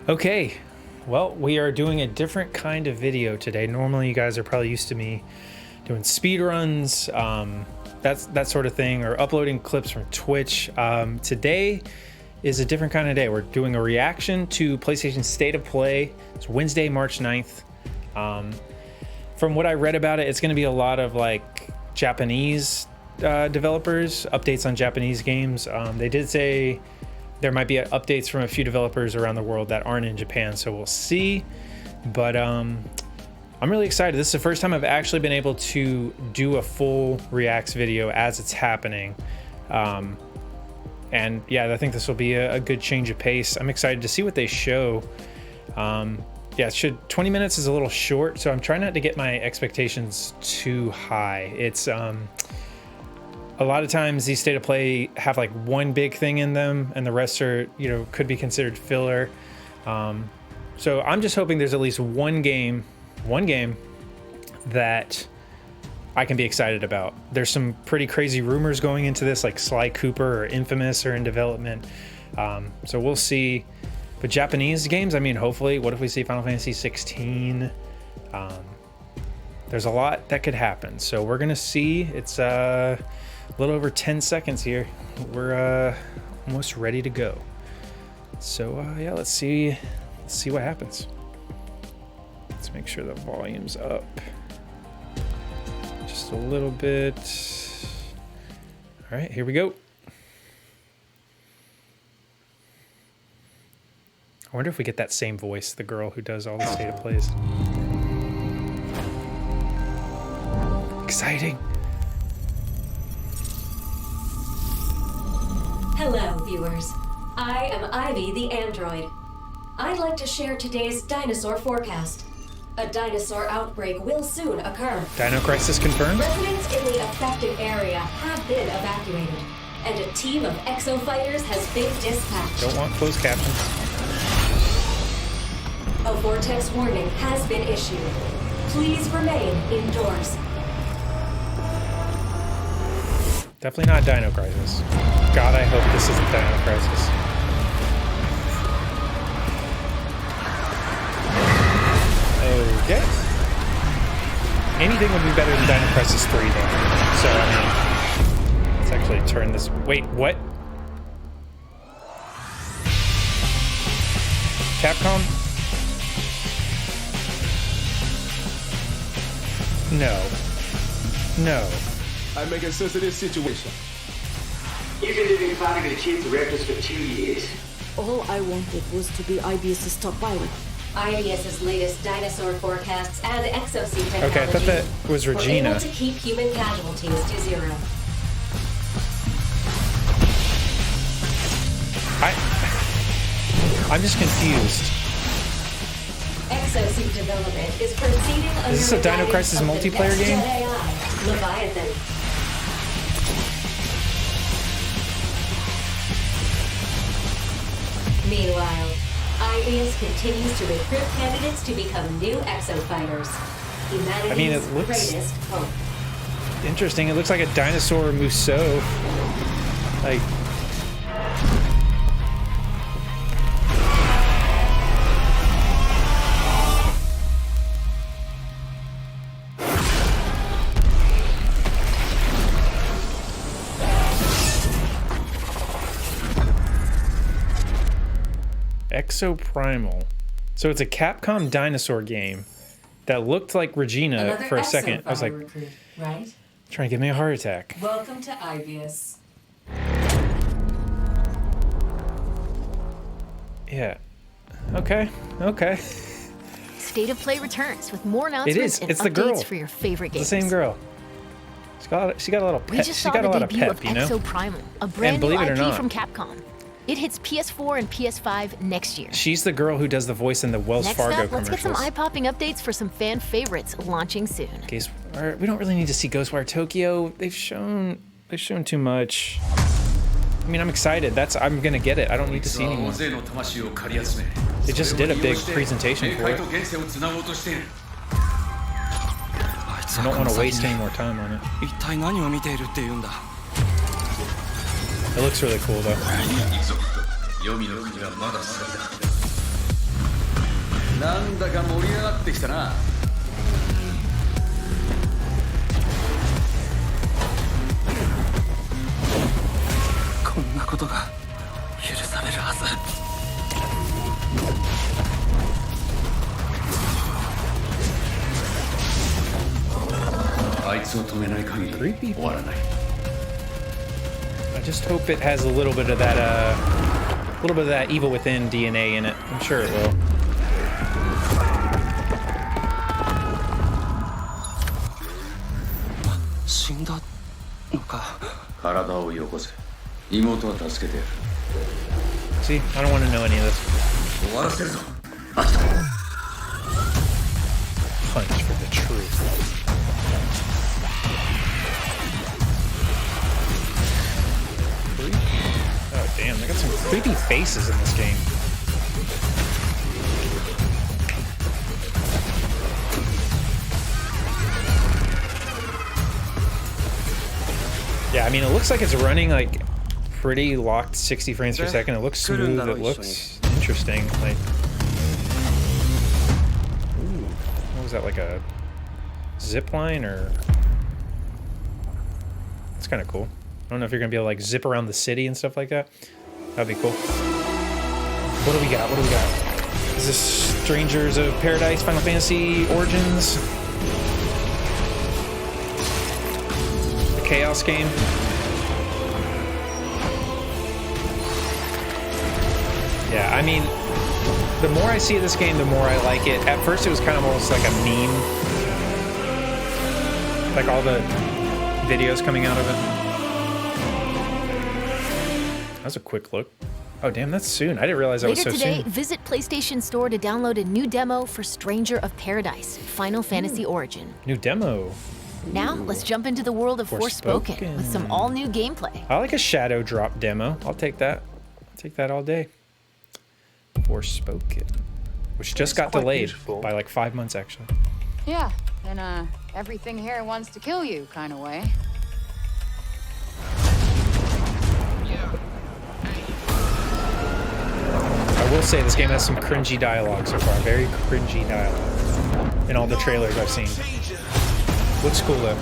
Okay, well, we are doing a different kind of video today. Normally, you guys are probably used to me doing speed runs, that sort of thing, or uploading clips from Twitch. Today is a different kind of day. We're doing a reaction to PlayStation State of Play. It's Wednesday, March 9th. From what I read about it, it's going to be a lot of like Japanese developers, updates on Japanese games. They did say there might be updates from a few developers around the world that aren't in Japan, so we'll see. But I'm really excited. This is the first time I've actually been able to do a full reacts video as it's happening. And yeah, I think this will be a good change of pace. I'm excited to see what they show. Yeah, 20 minutes is a little short, so I'm trying not to get my expectations too high. It's a lot of times these State of Play have like one big thing in them and the rest are, could be considered filler. So I'm just hoping there's at least one game that I can be excited about. There's some pretty crazy rumors going into this, like Sly Cooper or Infamous are in development. So we'll see. But Japanese games, I mean, hopefully, what if we see Final Fantasy 16? There's a lot that could happen. So we're gonna see. It's a little over 10 seconds here. We're almost ready to go. So yeah, let's see what happens. Let's make sure the volume's up just a little bit. All right, here we go. I wonder if we get that same voice, the girl who does all the State of Plays. Exciting. Hello, viewers. I am Ivy the android. I'd like to share today's dinosaur forecast. A dinosaur outbreak will soon occur. Dino Crisis confirmed? Residents in the affected area have been evacuated, and a team of exo-fighters has been dispatched. Don't want closed captions. A vortex warning has been issued. Please remain indoors. Definitely not Dino Crisis. God, I hope this isn't Dino Crisis. Okay. Anything would be better than Dino Crisis 3 though. So, I mean, let's actually turn this. Wait, what? Capcom? No. I make a sensitive situation. You've been living fighting the chief directors for 2 years. All I wanted was to be IBS's top pilot. IBS's latest dinosaur forecasts and exosuit technology. Okay, I thought that was Regina. Were able to keep human casualties to 0. I'm just confused. Exosuit development is proceeding under Is this a Dino Crisis multiplayer game? Leviathan. Meanwhile, IBS continues to recruit candidates to become new exo-fighters. Humanity's it looks greatest hope. interesting. It looks like a dinosaur Musou. Like, Exoprimal. So it's a Capcom dinosaur game that looked like Regina Another for a second. I was like, recruit, right? trying to give me a heart attack. Welcome to IBS. Yeah. Okay. State of Play returns with more announcements It is. and It's the updates girl. for your favorite It's games. the same girl. She got a little We pep. just She saw got the a lot of debut pep, of you know? Exoprimal, a brand new believe it or IP not, from Capcom. It hits PS4 and PS5 next year. She's the girl who does the voice in the Wells Next Fargo up, let's get some commercials. eye-popping updates for some fan favorites launching soon. We don't really need to see Ghostwire Tokyo. They've shown too much. I mean, I'm excited. I'm gonna get it. I don't need to see anymore. They just did a big presentation for it. I don't want to waste any more time on it. It looks really cool though. なんだか盛り上がってきたな。こんなことが許されるはず。あいつを止めない限り終わらない。I just hope it has a little bit of that evil within DNA in it. I'm sure it will. 死んだのか。体をよこせ。妹は助けてやる。 See, I don't want to know any of this. 終わらせるぞ。 Punch for the truth. Oh damn, they got some creepy faces in this game. Yeah, I mean, it looks like it's running like pretty locked 60 frames per second. It looks smooth. It looks interesting. Like, ooh, what was that? Like a zip line or? It's kind of cool. I don't know if you're gonna be able to like zip around the city and stuff like that. That'd be cool. What do we got? What do we got? Is this Strangers of Paradise Final Fantasy Origins? The Chaos game? Yeah, I mean, the more I see this game, the more I like it. At first, it was kind of almost like a meme. Like all the videos coming out of it. That was a quick look. Oh, damn, that's soon. I didn't realize that was so soon. Later today, visit PlayStation Store to download a new demo for Stranger of Paradise, Final Fantasy Origin. New demo. Now, let's jump into the world of Forspoken with some all-new gameplay. I like a shadow drop demo. I'll take that. I'll take that all day. Forspoken. Which just got delayed by like 5 months, actually. Yeah, in a everything here wants to kill you kind of way. I will say this game has some cringy dialogue so far. Very cringy dialogue. In all the trailers I've seen. Looks cool though.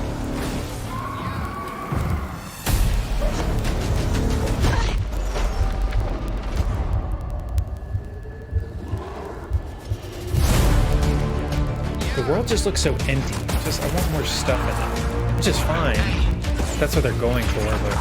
The world just looks so empty. Just, I want more stuff in it. Which is fine. That's what they're going for, but...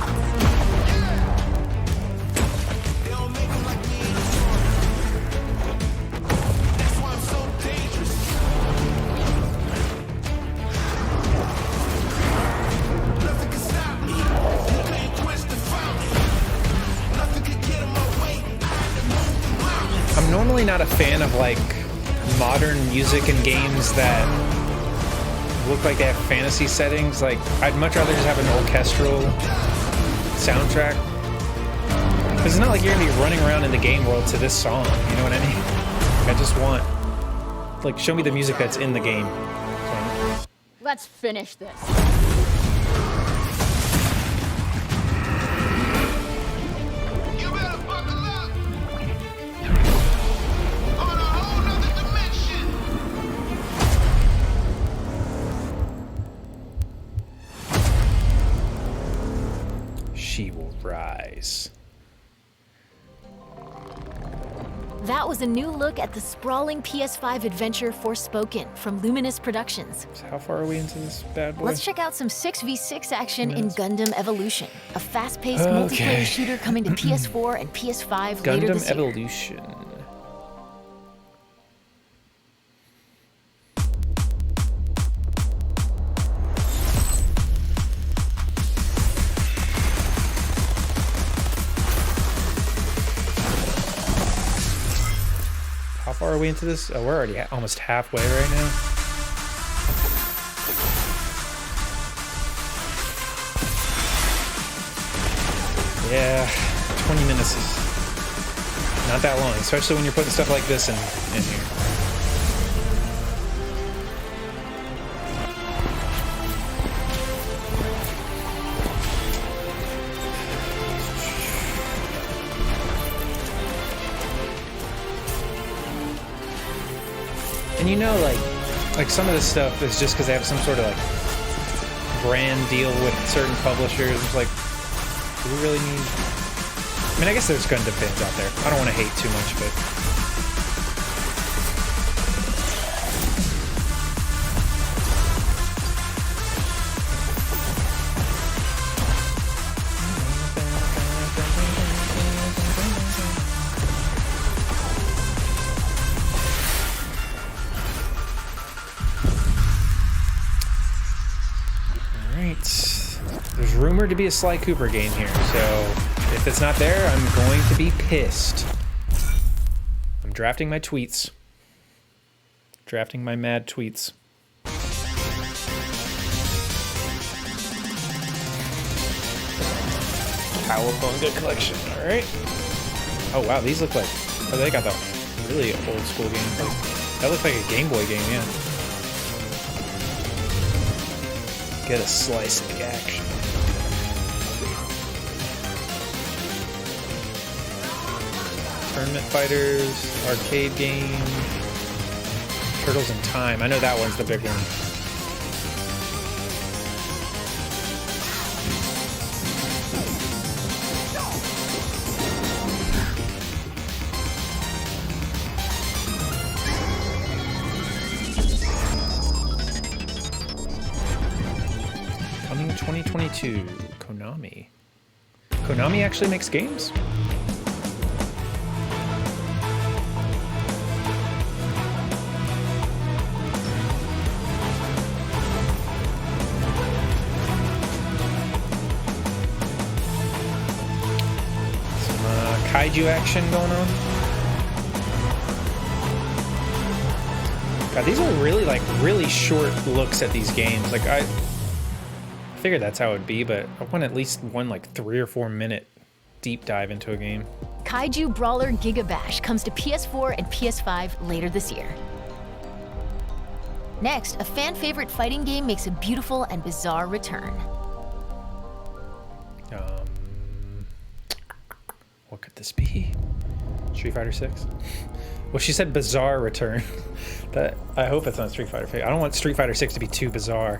I'm normally not a fan of like modern music in games that look like they have fantasy settings. Like, I'd much rather just have an orchestral soundtrack. Because it's not like you're gonna be running around in the game world to this song, you know what I mean? I just want, like, show me the music that's in the game. So, Let's finish this. she will rise. That was a new look at the sprawling PS5 adventure Forspoken from Luminous Productions. So how far are we into this bad boy? Let's check out some 6v6 action in Gundam Evolution, a fast-paced multiplayer shooter coming to PS4 and PS5 later this year. Gundam Evolution. How far are we into this? Oh, we're already almost halfway right now. Yeah, 20 minutes is not that long, especially when you're putting stuff like this in here. And you know, like some of this stuff is just because they have some sort of like brand deal with certain publishers. It's like, do we really need? I mean, I guess there's Gundam fans out there. I don't want to hate too much, but. There's rumored to be a Sly Cooper game here, so if it's not there, I'm going to be pissed. I'm drafting my tweets. Drafting my mad tweets. Cowabunga collection, alright. Oh wow, these look like, oh, they got the really old school games. Like, that looks like a Game Boy game, yeah. Get a slice of the action. Tournament Fighters, arcade game, Turtles in Time. I know that one's the big one. Coming 2022, Konami. Konami actually makes games? Kaiju action going on. God, these are really really short looks at these games. Like I figured that's how it would be, but I want at least one like 3 or 4 minute deep dive into a game. Kaiju Brawler Giga Bash comes to PS4 and PS5 later this year. Next, a fan favorite fighting game makes a beautiful and bizarre return. What could this be? Street Fighter 6? Well, she said bizarre return. That I hope it's not Street Fighter 6. I don't want Street Fighter 6 to be too bizarre.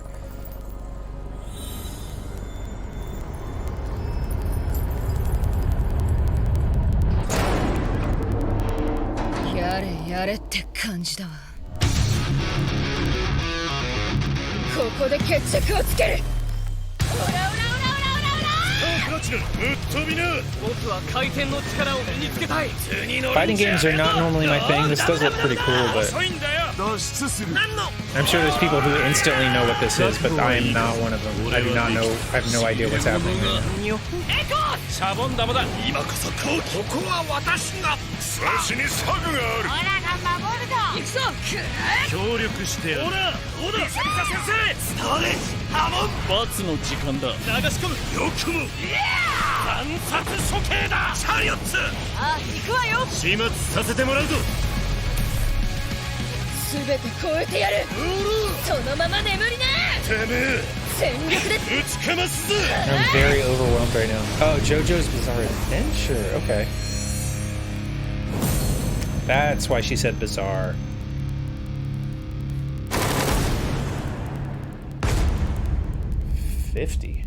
Fighting games are not normally my thing. This does look pretty cool, but I'm sure there's people who instantly know what this is, but I am not one of them. I do not know. I have no idea what's happening right now. I'm very overwhelmed right now. Oh, JoJo's Bizarre Adventure. Okay. That's why she said bizarre. $50.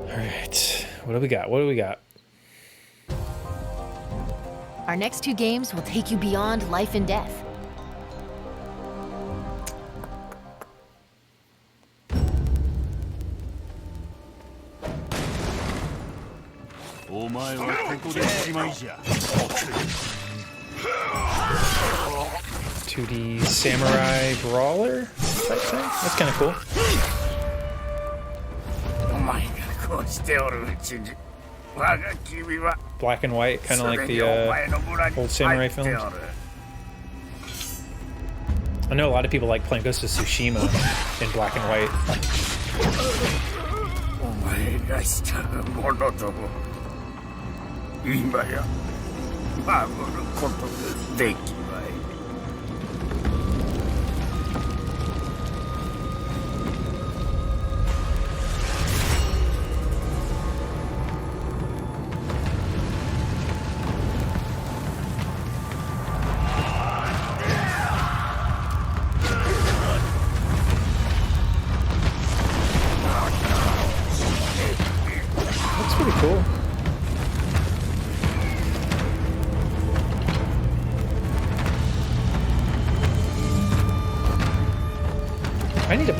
Alright. What do we got? What do we got? Our next 2 games will take you beyond life and death. $2D Samurai Brawler type thing? That's kind of cool. Black and white, kind of like the old samurai films. I know a lot of people like playing Ghost of Tsushima in black and white.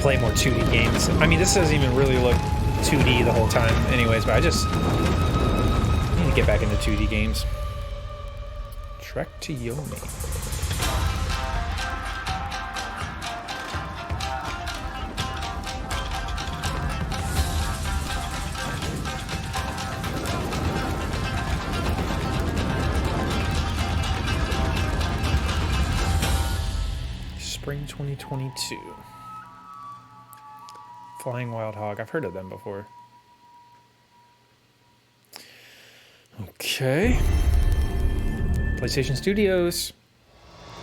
play more 2D games. I mean, this doesn't even really look 2D the whole time anyways, but I just need to get back into 2D games. Trek to Yomi. Spring 2022. Flying Wild Hog. I've heard of them before. Okay. PlayStation Studios.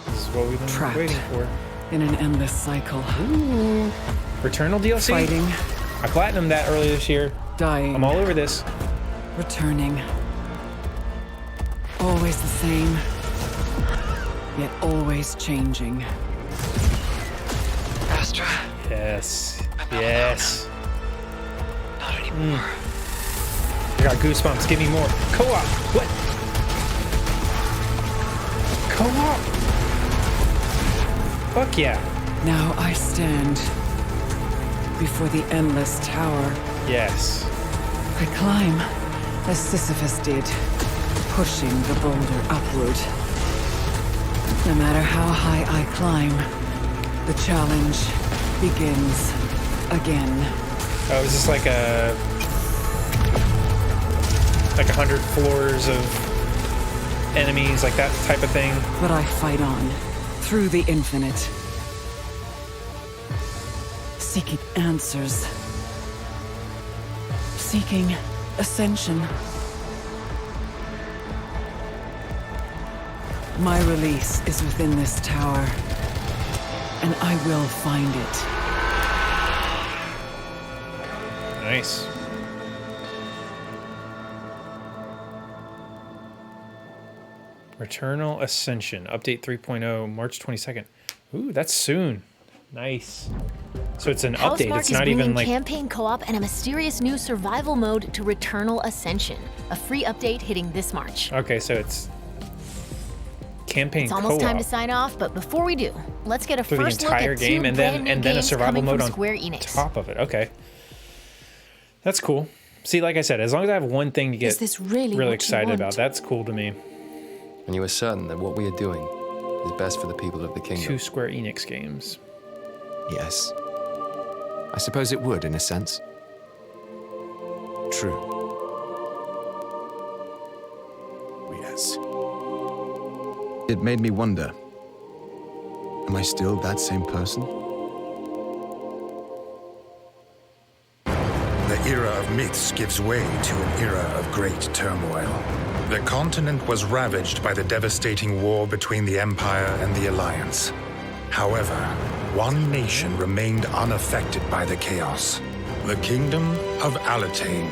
This is what we've been waiting for. In an endless cycle. Ooh. Returnal DLC? Fighting. I platinumed that earlier this year. Dying. I'm all over this. Returning. Always the same. Yet always changing. Astra. Yes. Yes. Not anymore. I got goosebumps. Give me more. Co-op. What? Co-op. Fuck yeah. Now I stand before the endless tower. Yes. I climb as Sisyphus did, pushing the boulder upward. No matter how high I climb, the challenge begins again. Oh, is this like 100 floors of enemies, like that type of thing? But I fight on, through the infinite. Seeking answers. Seeking ascension. My release is within this tower, and I will find it. Nice. Returnal Ascension, update 3.0, March 22nd. Ooh, that's soon. Nice. So it's an update. Housemarque It's not is even bringing like campaign co-op and a mysterious new survival mode to Returnal Ascension, a free update hitting this March. Okay, so it's campaign It's almost co-op time to sign off, but before we do, let's get a for the first look entire at game, two and brand then new a games survival coming mode from on Square Enix. top of it. Okay, that's cool. See, like I said, as long as I have one thing to get Is this really what you excited want? about, that's cool to me. And you are certain that what we are doing is best for the people of the kingdom? 2 Square Enix games. Yes. I suppose it would, in a sense. True. Yes. It made me wonder. Am I still that same person? The era of myths gives way to an era of great turmoil. The continent was ravaged by the devastating war between the Empire and the Alliance. However, one nation remained unaffected by the chaos. The Kingdom of Alatane.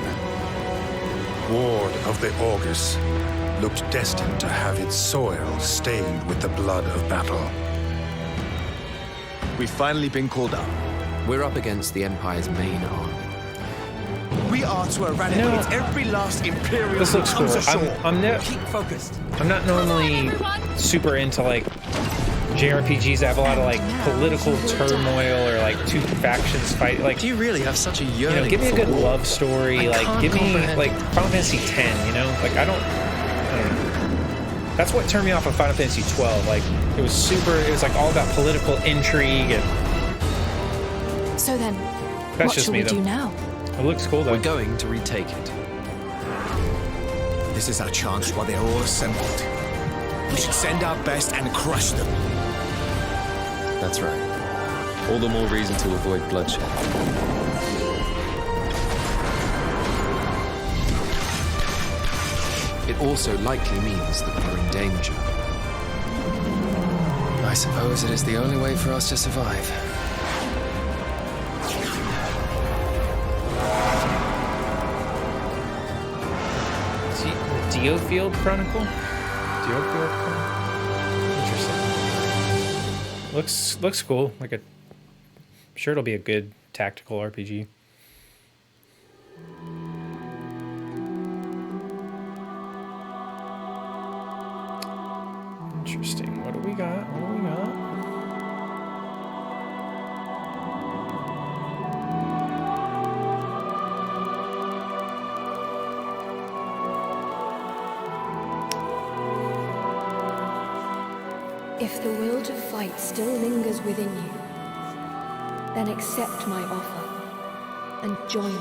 Ward of the Augurs, looked destined to have its soil stained with the blood of battle. We've finally been called up. We're up against the Empire's main army. We are to eradicate every last Imperial This looks cool. Keep focused. I'm not normally super into like JRPGs that have a lot of like political turmoil or like two factions fight. Like, do you really have such a yearning? Give me a good for war? love story. Like, give me like Final Fantasy X. You know, like I don't know. That's what turned me off of Final Fantasy 12. Like, it was super. It was like all about political intrigue and. So then, That's what just should me, we though. do now? It looks cool though. We're going to retake it. This is our chance while they're all assembled. We should send our best and crush them. That's right. All the more reason to avoid bloodshed. It also likely means that we're in danger. I suppose it is the only way for us to survive. Diofield Chronicle? Diofield Chronicle? Interesting. Looks cool. Like I'm sure it'll be a good tactical RPG. Interesting. What do we got? What do we got? If the will to fight still lingers within you, then accept my offer and join me.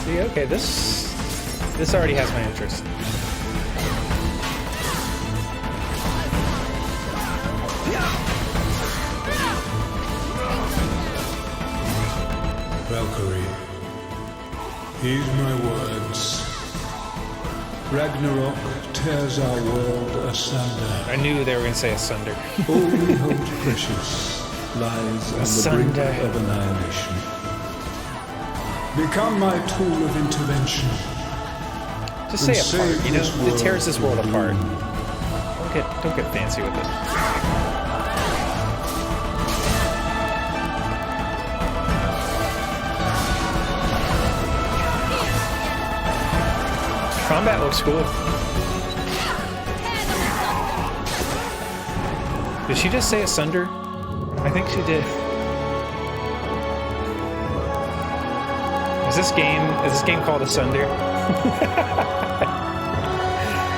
See, okay, this already has my interest. Valkyrie, heed my words. Ragnarok tears our world asunder. I knew they were going to say asunder. All we hold precious lies on the brink of annihilation. Become my tool of intervention. Just say apart, you know, it tears this world apart. Don't get fancy with it. Combat looks cool. Did she just say asunder? I think she did. Is this game called Asunder?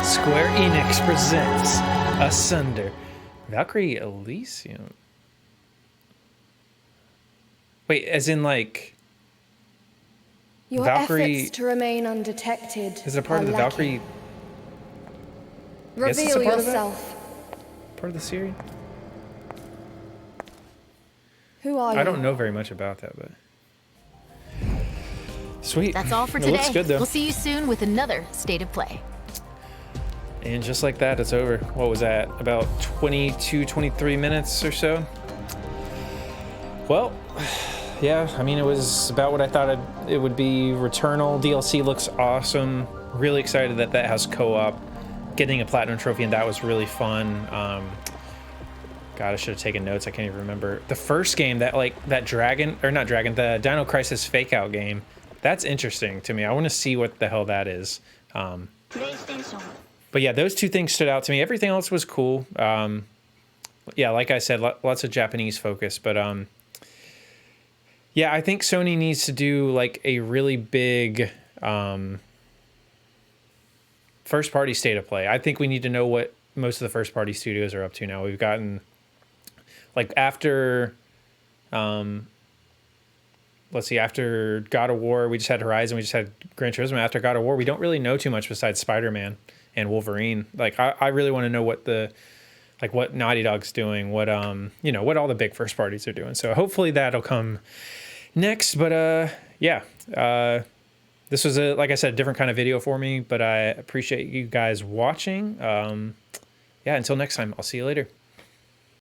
Square Enix presents Asunder. Valkyrie Elysium. Wait, as in like Your Valkyrie efforts to remain undetected. Is it a part of the lacking. Valkyrie? Reveal yourself. Part of the series? Who are you? I don't know very much about that, but sweet. That's all for It today. looks good, though. We'll see you soon with another State of Play. And just like that, it's over. What was that? About 22, 23 minutes or so? Well, yeah, I mean, it was about what I thought it would be. Returnal DLC looks awesome. Really excited that that has co-op. Getting a platinum trophy, and that was really fun. God, I should have taken notes. I can't even remember. The first game, the Dino Crisis fake out game, that's interesting to me. I want to see what the hell that is. But yeah, those two things stood out to me. Everything else was cool. Yeah, like I said, lots of Japanese focus. But yeah, I think Sony needs to do like a really big first-party state of play. I think we need to know what most of the first-party studios are up to now. We've gotten, like, after, let's see, after God of War, we just had Horizon, we just had Gran Turismo. After God of War, we don't really know too much besides Spider-Man and Wolverine. Like, I really want to know what what Naughty Dog's doing, what, you know, what all the big first parties are doing. So hopefully that'll come next. But, yeah, this was like I said, a different kind of video for me, but I appreciate you guys watching. Yeah, until next time, I'll see you later.